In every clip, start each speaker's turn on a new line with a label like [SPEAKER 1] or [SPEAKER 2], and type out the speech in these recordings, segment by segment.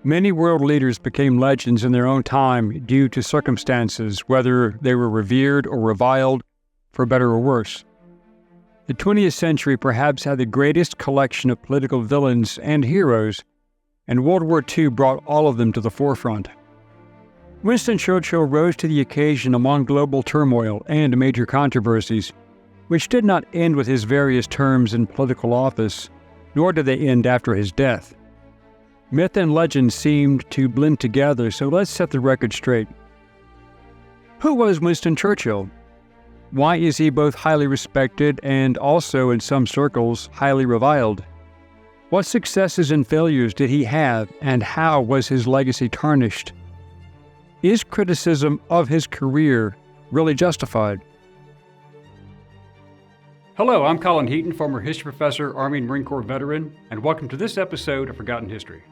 [SPEAKER 1] Many world leaders became legends in their own time due to circumstances, whether they were revered or reviled, for better or worse. The 20th century perhaps had the greatest collection of political villains and heroes, and World War II brought all of them to the forefront. Winston Churchill rose to the occasion among global turmoil and major controversies, which did not end with his various terms in political office, nor did they end after his death. Myth and legend seemed to blend together, so let's set the record straight. Who was Winston Churchill? Why is he both highly respected and also, in some circles, highly reviled? What successes and failures did he have, and how was his legacy tarnished? Is criticism of his career really justified? Hello, I'm Colin Heaton, former history professor, Army and Marine Corps veteran, and welcome to this episode of Forgotten History.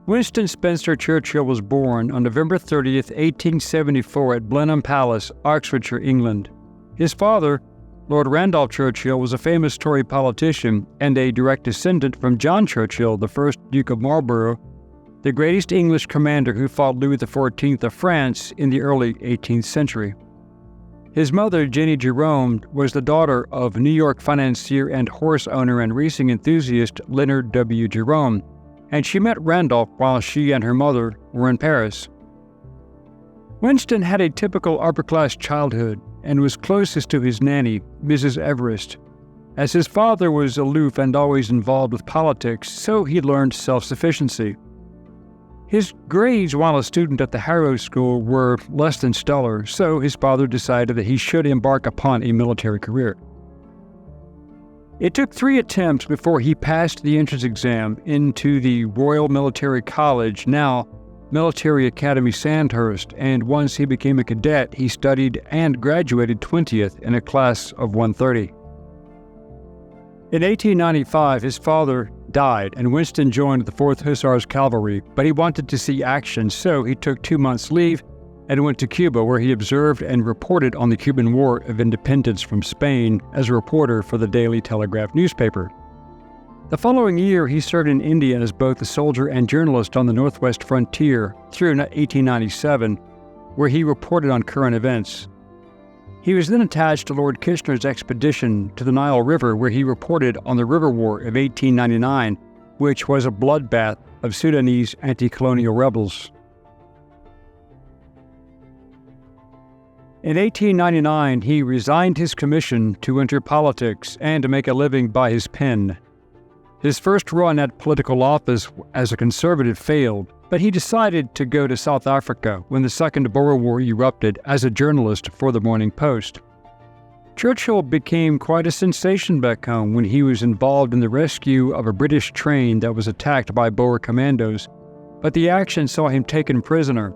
[SPEAKER 1] Winston Spencer Churchill was born on November 30th, 1874 at Blenheim Palace, Oxfordshire, England. His father, Lord Randolph Churchill, was a famous Tory politician and a direct descendant from John Churchill, the first Duke of Marlborough, the greatest English commander who fought Louis XIV of France in the early 18th century. His mother, Jenny Jerome, was the daughter of New York financier and horse owner and racing enthusiast Leonard W. Jerome, and she met Randolph while she and her mother were in Paris. Winston had a typical upper-class childhood and was closest to his nanny, Mrs. Everest. As his father was aloof and always involved with politics, so he learned self-sufficiency. His grades while a student at the Harrow School were less than stellar, so his father decided that he should embark upon a military career. It took 3 attempts before he passed the entrance exam into the Royal Military College, now Military Academy Sandhurst, and once he became a cadet, he studied and graduated 20th in a class of 130. In 1895, his father died, and Winston joined the 4th Hussars Cavalry, but he wanted to see action, so he took 2 months' leave and went to Cuba, where he observed and reported on the Cuban War of Independence from Spain as a reporter for the Daily Telegraph newspaper. The following year, he served in India as both a soldier and journalist on the Northwest frontier through 1897, where he reported on current events. He was then attached to Lord Kitchener's expedition to the Nile River, where he reported on the River War of 1899, which was a bloodbath of Sudanese anti-colonial rebels. In 1899, he resigned his commission to enter politics and to make a living by his pen. His first run at political office as a conservative failed, but he decided to go to South Africa when the Second Boer War erupted as a journalist for the Morning Post. Churchill became quite a sensation back home when he was involved in the rescue of a British train that was attacked by Boer commandos, but the action saw him taken prisoner.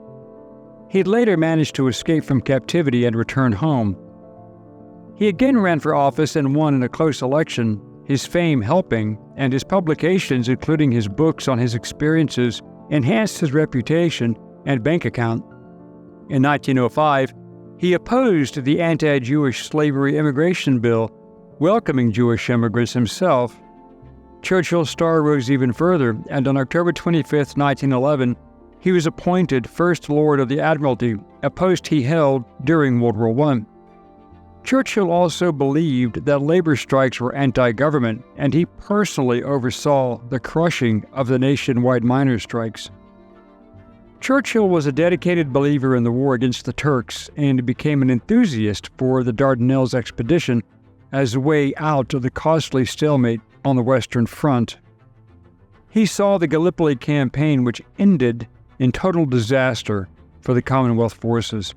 [SPEAKER 1] He'd later managed to escape from captivity and return home. He again ran for office and won in a close election, his fame helping, and his publications, including his books on his experiences, enhanced his reputation and bank account. In 1905, he opposed the anti-Jewish slavery immigration bill, welcoming Jewish immigrants himself. Churchill's star rose even further, and on October 25, 1911, he was appointed First Lord of the Admiralty, a post he held during World War I. Churchill also believed that labor strikes were anti-government, and he personally oversaw the crushing of the nationwide miners' strikes. Churchill was a dedicated believer in the war against the Turks and became an enthusiast for the Dardanelles expedition as a way out of the costly stalemate on the Western Front. He saw the Gallipoli campaign, which ended in total disaster for the Commonwealth forces.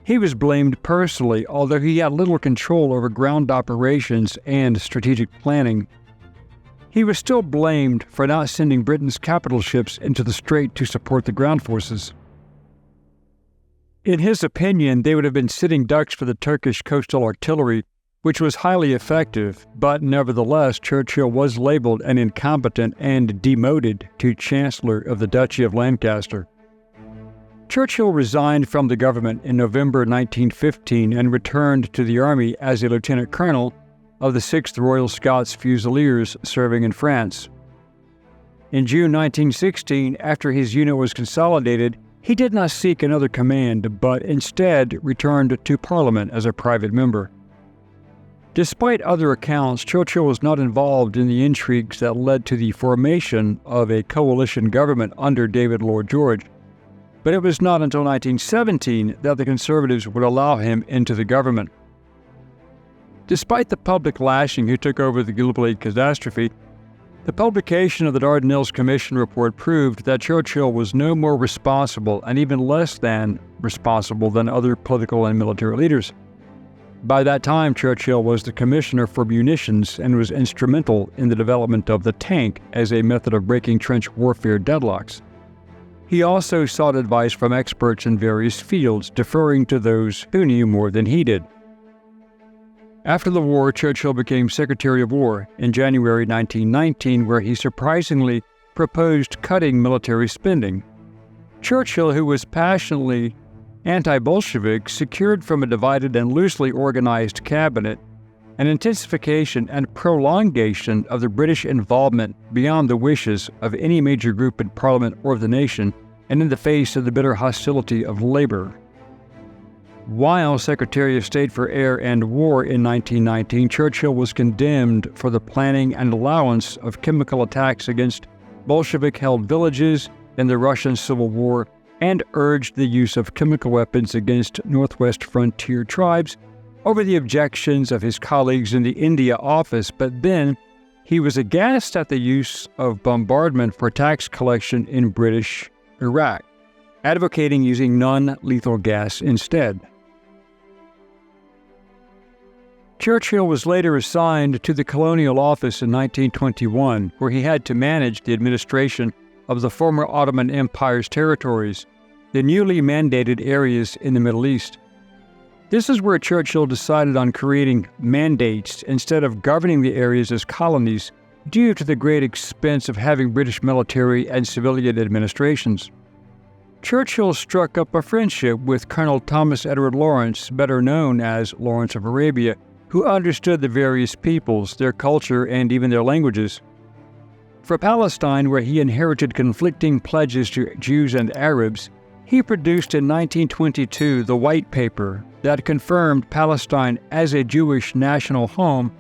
[SPEAKER 1] He was blamed personally, although he had little control over ground operations and strategic planning. He was still blamed for not sending Britain's capital ships into the strait to support the ground forces. In his opinion, they would have been sitting ducks for the Turkish coastal artillery, which was highly effective, but nevertheless, Churchill was labeled an incompetent and demoted to Chancellor of the Duchy of Lancaster. Churchill resigned from the government in November 1915 and returned to the army as a lieutenant colonel of the 6th Royal Scots Fusiliers serving in France. In June 1916, after his unit was consolidated, he did not seek another command, but instead returned to Parliament as a private member. Despite other accounts, Churchill was not involved in the intrigues that led to the formation of a coalition government under David Lloyd George. But it was not until 1917 that the Conservatives would allow him into the government. Despite the public lashing who took over the Gallipoli catastrophe, the publication of the Dardanelles Commission report proved that Churchill was no more responsible and even less than responsible than other political and military leaders. By that time, Churchill was the Commissioner for Munitions and was instrumental in the development of the tank as a method of breaking trench warfare deadlocks. He also sought advice from experts in various fields, deferring to those who knew more than he did. After the war, Churchill became Secretary of War in January 1919, where he surprisingly proposed cutting military spending. Churchill, who was passionately anti-Bolshevik, secured from a divided and loosely organized cabinet an intensification and prolongation of the British involvement beyond the wishes of any major group in Parliament or the nation, and in the face of the bitter hostility of labor. While Secretary of State for Air and War in 1919, Churchill was condemned for the planning and allowance of chemical attacks against Bolshevik-held villages in the Russian Civil War and urged the use of chemical weapons against Northwest frontier tribes over the objections of his colleagues in the India office, but then he was aghast at the use of bombardment for tax collection in British Iraq, advocating using non-lethal gas instead. Churchill was later assigned to the Colonial Office in 1921, where he had to manage the administration of the former Ottoman Empire's territories, the newly mandated areas in the Middle East. This is where Churchill decided on creating mandates instead of governing the areas as colonies, due to the great expense of having British military and civilian administrations. Churchill struck up a friendship with Colonel Thomas Edward Lawrence, better known as Lawrence of Arabia, who understood the various peoples, their culture, and even their languages. For Palestine, where he inherited conflicting pledges to Jews and Arabs, he produced in 1922 the White Paper that confirmed Palestine as a Jewish national home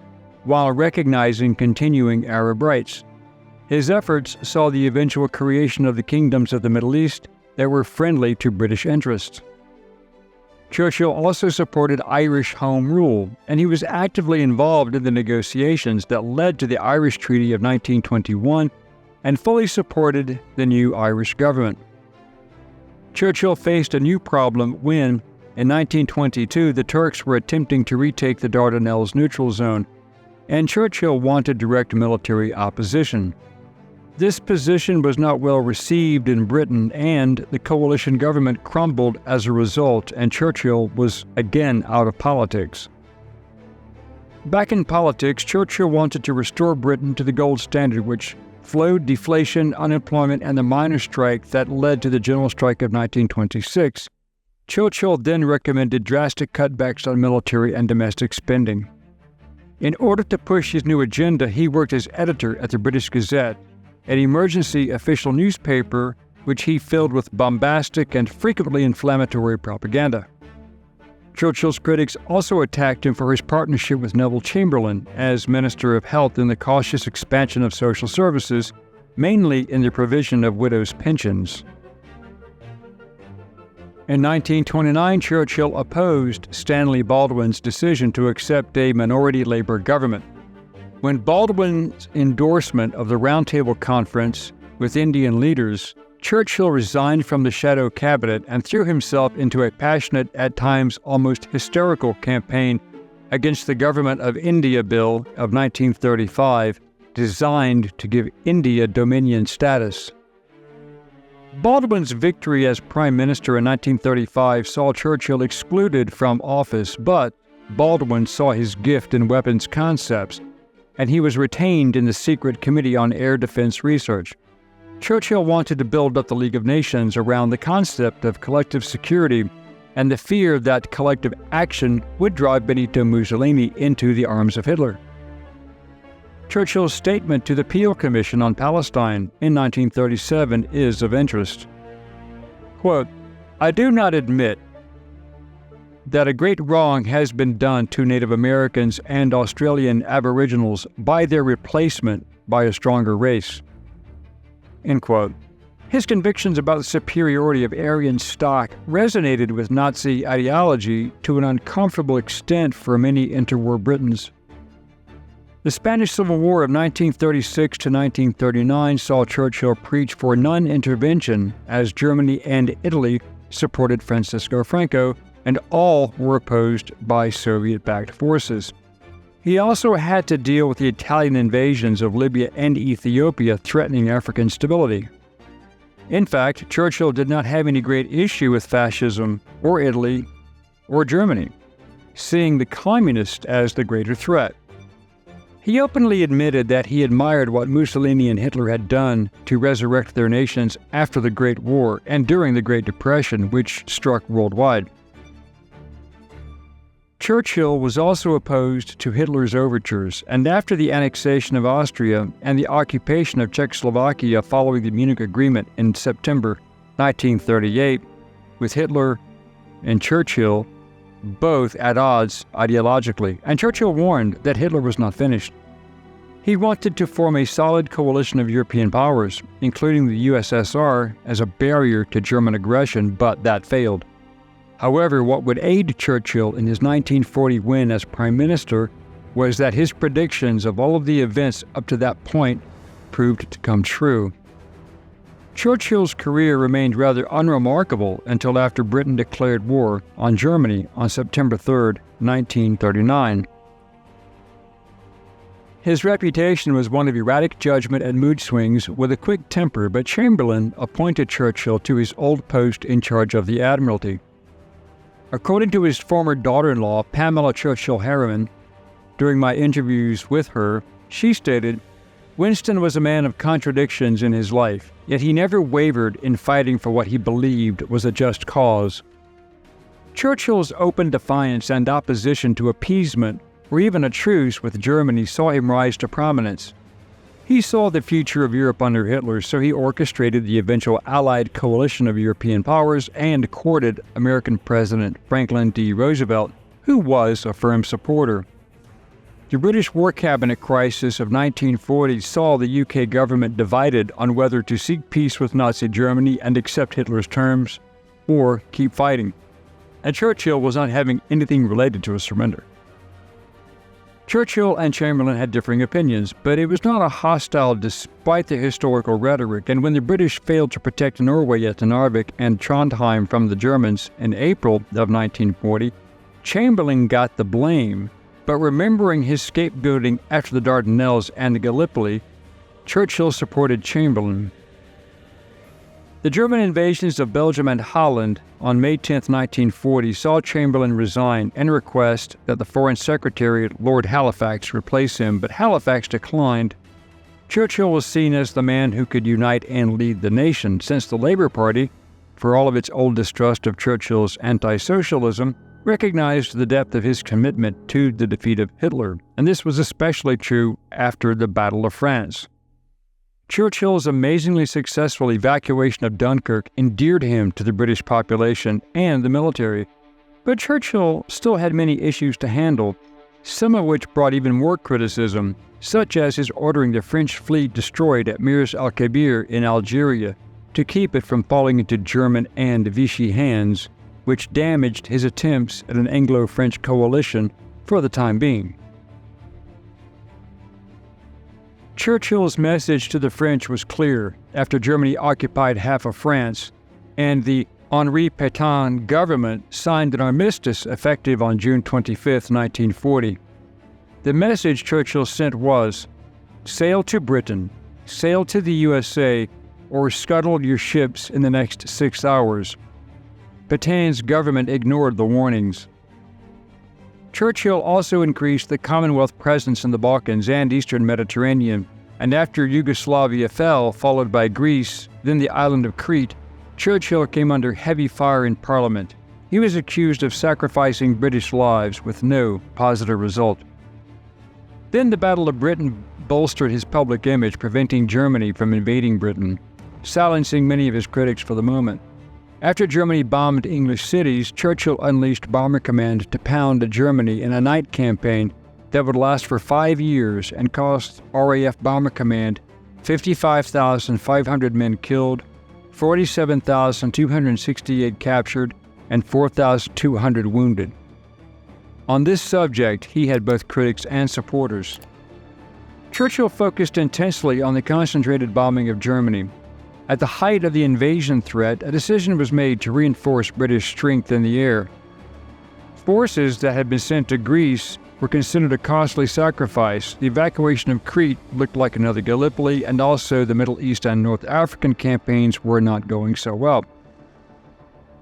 [SPEAKER 1] while recognizing continuing Arab rights. His efforts saw the eventual creation of the kingdoms of the Middle East that were friendly to British interests. Churchill also supported Irish Home Rule, and he was actively involved in the negotiations that led to the Irish Treaty of 1921 and fully supported the new Irish government. Churchill faced a new problem when, in 1922, the Turks were attempting to retake the Dardanelles neutral zone, and Churchill wanted direct military opposition. This position was not well received in Britain, and the coalition government crumbled as a result, and Churchill was again out of politics. Back in politics, Churchill wanted to restore Britain to the gold standard, which flowed deflation, unemployment, and the miners' strike that led to the general strike of 1926. Churchill then recommended drastic cutbacks on military and domestic spending. In order to push his new agenda, he worked as editor at the British Gazette, an emergency official newspaper which he filled with bombastic and frequently inflammatory propaganda. Churchill's critics also attacked him for his partnership with Neville Chamberlain as Minister of Health in the cautious expansion of social services, mainly in the provision of widows' pensions. In 1929, Churchill opposed Stanley Baldwin's decision to accept a minority Labor government. When Baldwin's endorsement of the Round Table Conference with Indian leaders, Churchill resigned from the shadow cabinet and threw himself into a passionate, at times almost hysterical campaign against the Government of India Bill of 1935, designed to give India dominion status. Baldwin's victory as Prime Minister in 1935 saw Churchill excluded from office, but Baldwin saw his gift in weapons concepts, and he was retained in the Secret Committee on Air Defense Research. Churchill wanted to build up the League of Nations around the concept of collective security and the fear that collective action would drive Benito Mussolini into the arms of Hitler. Churchill's statement to the Peel Commission on Palestine in 1937 is of interest. Quote, "I do not admit that a great wrong has been done to Native Americans and Australian Aboriginals by their replacement by a stronger race." End quote. His convictions about the superiority of Aryan stock resonated with Nazi ideology to an uncomfortable extent for many interwar Britons. The Spanish Civil War of 1936 to 1939 saw Churchill preach for non-intervention as Germany and Italy supported Francisco Franco, and all were opposed by Soviet-backed forces. He also had to deal with the Italian invasions of Libya and Ethiopia threatening African stability. In fact, Churchill did not have any great issue with fascism or Italy or Germany, seeing the communists as the greater threat. He openly admitted that he admired what Mussolini and Hitler had done to resurrect their nations after the Great War and during the Great Depression, which struck worldwide. Churchill was also opposed to Hitler's overtures, and after the annexation of Austria and the occupation of Czechoslovakia following the Munich Agreement in September 1938, with Hitler and Churchill both at odds ideologically, and Churchill warned that Hitler was not finished. He wanted to form a solid coalition of European powers, including the USSR, as a barrier to German aggression, but that failed. However, what would aid Churchill in his 1940 win as Prime Minister was that his predictions of all of the events up to that point proved to come true. Churchill's career remained rather unremarkable until after Britain declared war on Germany on September 3, 1939. His reputation was one of erratic judgment and mood swings with a quick temper, but Chamberlain appointed Churchill to his old post in charge of the Admiralty. According to his former daughter-in-law, Pamela Churchill Harriman, during my interviews with her, she stated, "Winston was a man of contradictions in his life, yet he never wavered in fighting for what he believed was a just cause." Churchill's open defiance and opposition to appeasement or even a truce with Germany saw him rise to prominence. He saw the future of Europe under Hitler, so he orchestrated the eventual Allied coalition of European powers and courted American President Franklin D. Roosevelt, who was a firm supporter. The British War Cabinet crisis of 1940 saw the UK government divided on whether to seek peace with Nazi Germany and accept Hitler's terms, or keep fighting, and Churchill was not having anything related to a surrender. Churchill and Chamberlain had differing opinions, but it was not a hostile despite the historical rhetoric, and when the British failed to protect Norway at Narvik and Trondheim from the Germans in April of 1940, Chamberlain got the blame, but remembering his scapegoating after the Dardanelles and the Gallipoli, Churchill supported Chamberlain. The German invasions of Belgium and Holland on May 10, 1940 saw Chamberlain resign and request that the Foreign Secretary, Lord Halifax, replace him, but Halifax declined. Churchill was seen as the man who could unite and lead the nation, since the Labour Party, for all of its old distrust of Churchill's anti-socialism, recognized the depth of his commitment to the defeat of Hitler, and this was especially true after the Battle of France. Churchill's amazingly successful evacuation of Dunkirk endeared him to the British population and the military, but Churchill still had many issues to handle, some of which brought even more criticism, such as his ordering the French fleet destroyed at Mirs al-Kabir in Algeria to keep it from falling into German and Vichy hands, which damaged his attempts at an Anglo-French coalition for the time being. Churchill's message to the French was clear after Germany occupied half of France, and the Henri Pétain government signed an armistice effective on June 25, 1940. The message Churchill sent was, "Sail to Britain, sail to the USA, or scuttle your ships in the next 6 hours. Petain's government ignored the warnings. Churchill also increased the Commonwealth presence in the Balkans and Eastern Mediterranean, and after Yugoslavia fell, followed by Greece, then the island of Crete, Churchill came under heavy fire in Parliament. He was accused of sacrificing British lives with no positive result. Then the Battle of Britain bolstered his public image, preventing Germany from invading Britain, silencing many of his critics for the moment. After Germany bombed English cities, Churchill unleashed Bomber Command to pound Germany in a night campaign that would last for 5 years and cost RAF Bomber Command 55,500 men killed, 47,268 captured, and 4,200 wounded. On this subject, he had both critics and supporters. Churchill focused intensely on the concentrated bombing of Germany. At the height of the invasion threat, a decision was made to reinforce British strength in the air. Forces that had been sent to Greece were considered a costly sacrifice. The evacuation of Crete looked like another Gallipoli, and also the Middle East and North African campaigns were not going so well.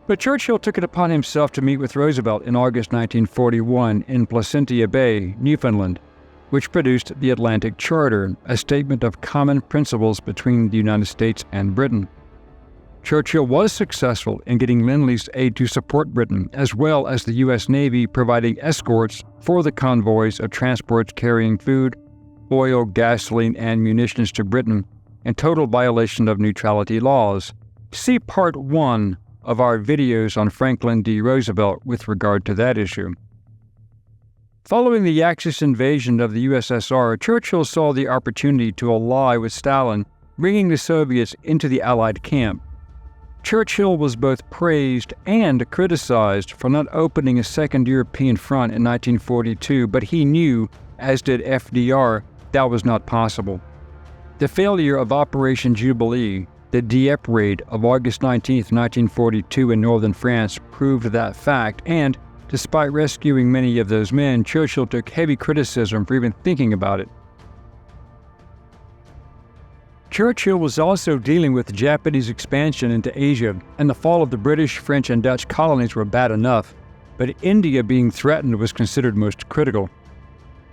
[SPEAKER 1] But Churchill took it upon himself to meet with Roosevelt in August 1941 in Placentia Bay, Newfoundland, which produced the Atlantic Charter, a statement of common principles between the United States and Britain. Churchill was successful in getting Lend-Lease aid to support Britain, as well as the U.S. Navy providing escorts for the convoys of transports carrying food, oil, gasoline, and munitions to Britain, in total violation of neutrality laws. See Part 1 of our videos on Franklin D. Roosevelt with regard to that issue. Following the Axis invasion of the USSR, Churchill saw the opportunity to ally with Stalin, bringing the Soviets into the Allied camp. Churchill was both praised and criticized for not opening a second European front in 1942, but he knew, as did FDR, that was not possible. The failure of Operation Jubilee, the Dieppe raid of August 19, 1942 in northern France, proved that fact, and despite rescuing many of those men, Churchill took heavy criticism for even thinking about it. Churchill was also dealing with Japanese expansion into Asia, and the fall of the British, French, and Dutch colonies were bad enough, but India being threatened was considered most critical.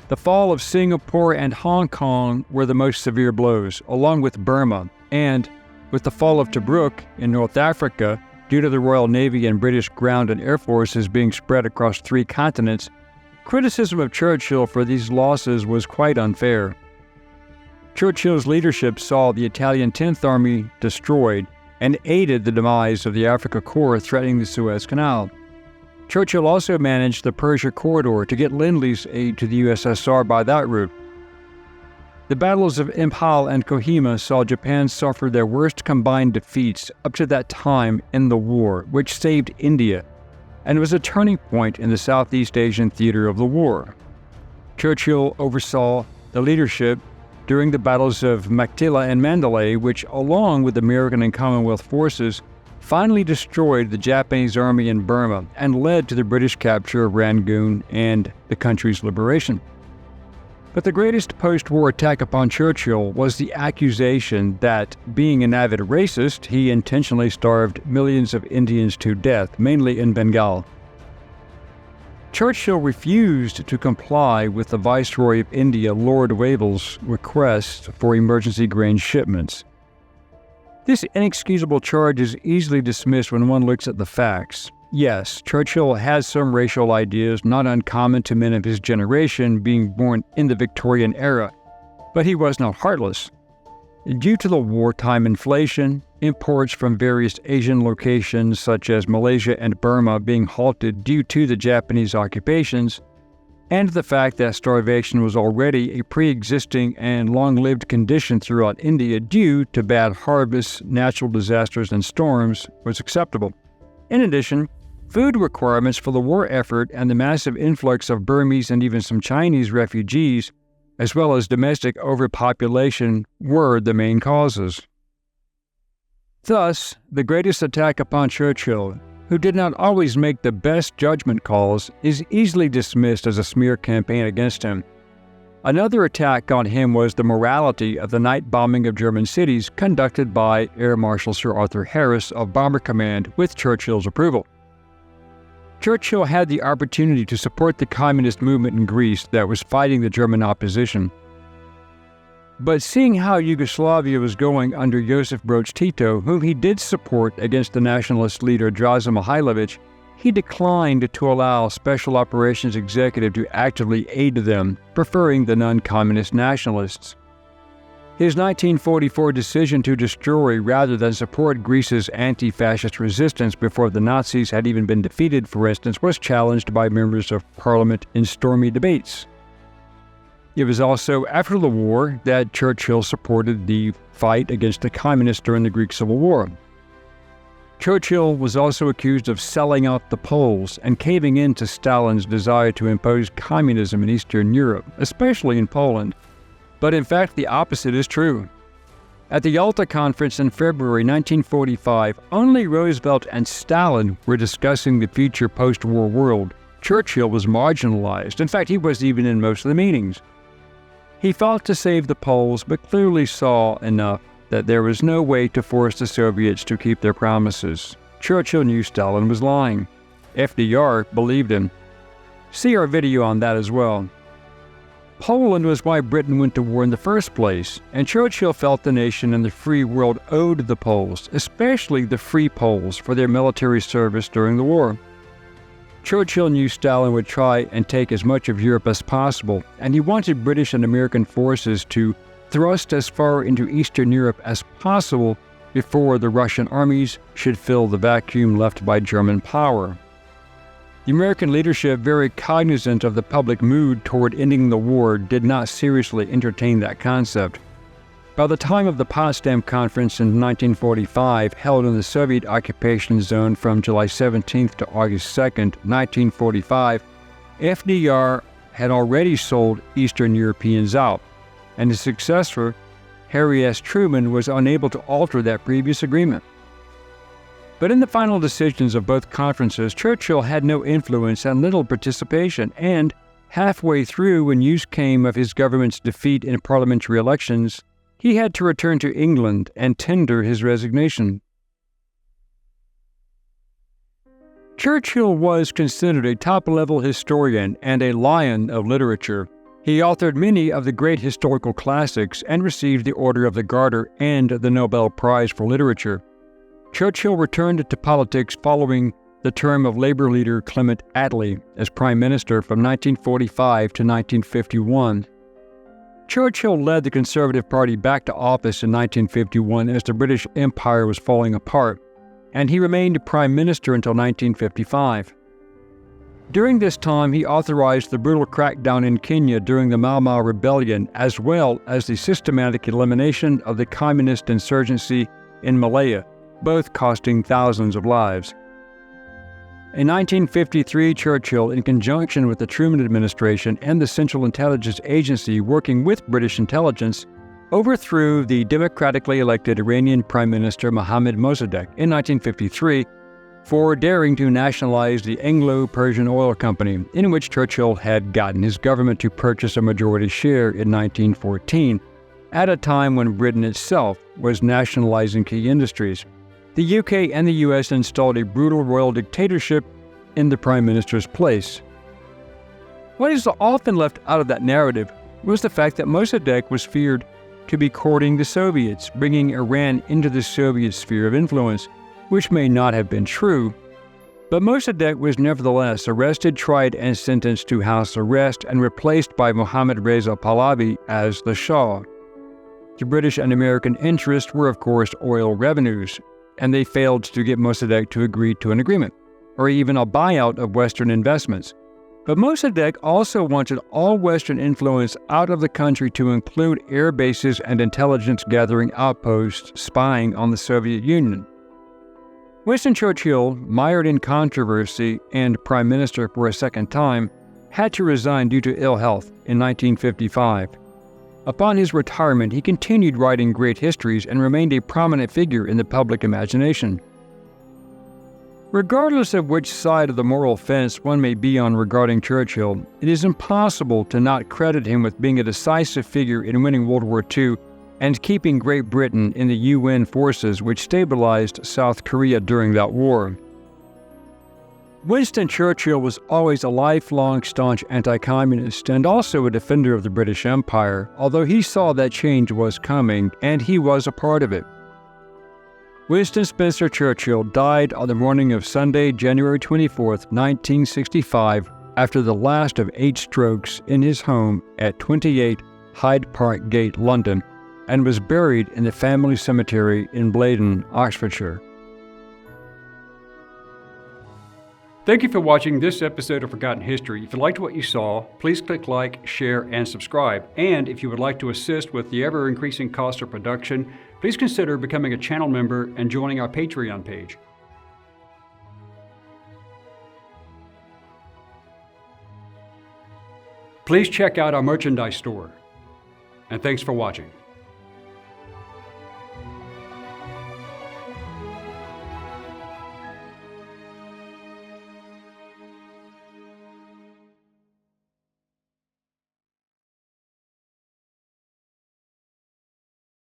[SPEAKER 1] The fall of Singapore and Hong Kong were the most severe blows, along with Burma, and with the fall of Tobruk in North Africa, due to the Royal Navy and British ground and air forces being spread across 3 continents, criticism of Churchill for these losses was quite unfair. Churchill's leadership saw the Italian 10th Army destroyed and aided the demise of the Afrika Korps threatening the Suez Canal. Churchill also managed the Persia Corridor to get Lend-Lease aid to the USSR by that route. The battles of Imphal and Kohima saw Japan suffer their worst combined defeats up to that time in the war, which saved India, and was a turning point in the Southeast Asian theater of the war. Churchill oversaw the leadership during the battles of Maktila and Mandalay, which, along with American and Commonwealth forces, finally destroyed the Japanese army in Burma and led to the British capture of Rangoon and the country's liberation. But the greatest post-war attack upon Churchill was the accusation that, being an avid racist, he intentionally starved millions of Indians to death, mainly in Bengal. Churchill refused to comply with the Viceroy of India, Lord Wavell's, request for emergency grain shipments. This inexcusable charge is easily dismissed when one looks at the facts. Yes, Churchill has some racial ideas not uncommon to men of his generation being born in the Victorian era, but he was not heartless. Due to the wartime inflation, imports from various Asian locations such as Malaysia and Burma being halted due to the Japanese occupations, and the fact that starvation was already a pre-existing and long-lived condition throughout India due to bad harvests, natural disasters, and storms, was acceptable. In addition, food requirements for the war effort and the massive influx of Burmese and even some Chinese refugees, as well as domestic overpopulation, were the main causes. Thus, the greatest attack upon Churchill, who did not always make the best judgment calls, is easily dismissed as a smear campaign against him. Another attack on him was the morality of the night bombing of German cities conducted by Air Marshal Sir Arthur Harris of Bomber Command with Churchill's approval. Churchill had the opportunity to support the communist movement in Greece that was fighting the German opposition. But seeing how Yugoslavia was going under Josip Broz Tito, whom he did support against the nationalist leader Draza Mihailovic, he declined to allow Special Operations Executive to actively aid them, preferring the non-communist nationalists. His 1944 decision to destroy rather than support Greece's anti-fascist resistance before the Nazis had even been defeated, for instance, was challenged by members of Parliament in stormy debates. It was also after the war that Churchill supported the fight against the communists during the Greek Civil War. Churchill was also accused of selling out the Poles and caving in to Stalin's desire to impose communism in Eastern Europe, especially in Poland. But in fact, the opposite is true. At the Yalta Conference in February 1945, only Roosevelt and Stalin were discussing the future post-war world. Churchill was marginalized. In fact, he wasn't even in most of the meetings. He fought to save the Poles, but clearly saw enough that there was no way to force the Soviets to keep their promises. Churchill knew Stalin was lying. FDR believed him. See our video on that as well. Poland was why Britain went to war in the first place, and Churchill felt the nation and the free world owed the Poles, especially the Free Poles, for their military service during the war. Churchill knew Stalin would try and take as much of Europe as possible, and he wanted British and American forces to thrust as far into Eastern Europe as possible before the Russian armies should fill the vacuum left by German power. The American leadership, very cognizant of the public mood toward ending the war, did not seriously entertain that concept. By the time of the Potsdam Conference in 1945, held in the Soviet occupation zone from July 17th to August 2nd, 1945, FDR had already sold Eastern Europeans out, and his successor, Harry S. Truman, was unable to alter that previous agreement. But in the final decisions of both conferences, Churchill had no influence and little participation, and halfway through, when news came of his government's defeat in parliamentary elections, he had to return to England and tender his resignation. Churchill was considered a top-level historian and a lion of literature. He authored many of the great historical classics and received the Order of the Garter and the Nobel Prize for Literature. Churchill returned to politics following the term of Labour leader Clement Attlee as Prime Minister from 1945 to 1951. Churchill led the Conservative Party back to office in 1951 as the British Empire was falling apart, and he remained Prime Minister until 1955. During this time, he authorized the brutal crackdown in Kenya during the Mau Mau Rebellion, as well as the systematic elimination of the communist insurgency in Malaya, both costing thousands of lives. In 1953, Churchill, in conjunction with the Truman administration and the Central Intelligence Agency working with British intelligence, overthrew the democratically elected Iranian Prime Minister Mohammad Mossadegh in 1953 for daring to nationalize the Anglo-Persian Oil Company, in which Churchill had gotten his government to purchase a majority share in 1914, at a time when Britain itself was nationalizing key industries. The UK and the US installed a brutal royal dictatorship in the Prime Minister's place. What is often left out of that narrative was the fact that Mossadegh was feared to be courting the Soviets, bringing Iran into the Soviet sphere of influence, which may not have been true. But Mossadegh was nevertheless arrested, tried, and sentenced to house arrest and replaced by Mohammad Reza Pahlavi as the Shah. The British and American interests were, of course, oil revenues, and they failed to get Mossadegh to agree to an agreement, or even a buyout of Western investments. But Mossadegh also wanted all Western influence out of the country to include air bases and intelligence-gathering outposts spying on the Soviet Union. Winston Churchill, mired in controversy and Prime Minister for a second time, had to resign due to ill health in 1955. Upon his retirement, he continued writing great histories and remained a prominent figure in the public imagination. Regardless of which side of the moral fence one may be on regarding Churchill, it is impossible to not credit him with being a decisive figure in winning World War II and keeping Great Britain in the UN forces which stabilized South Korea during that war. Winston Churchill was always a lifelong staunch anti-communist and also a defender of the British Empire, although he saw that change was coming and he was a part of it. Winston Spencer Churchill died on the morning of Sunday, January 24, 1965, after the last of 8 strokes in his home at 28 Hyde Park Gate, London, and was buried in the family cemetery in Blaydon, Oxfordshire. Thank you for watching this episode of Forgotten History. If you liked what you saw, please click like, share, and subscribe. And if you would like to assist with the ever-increasing cost of production, please consider becoming a channel member and joining our Patreon page. Please check out our merchandise store. And thanks for watching.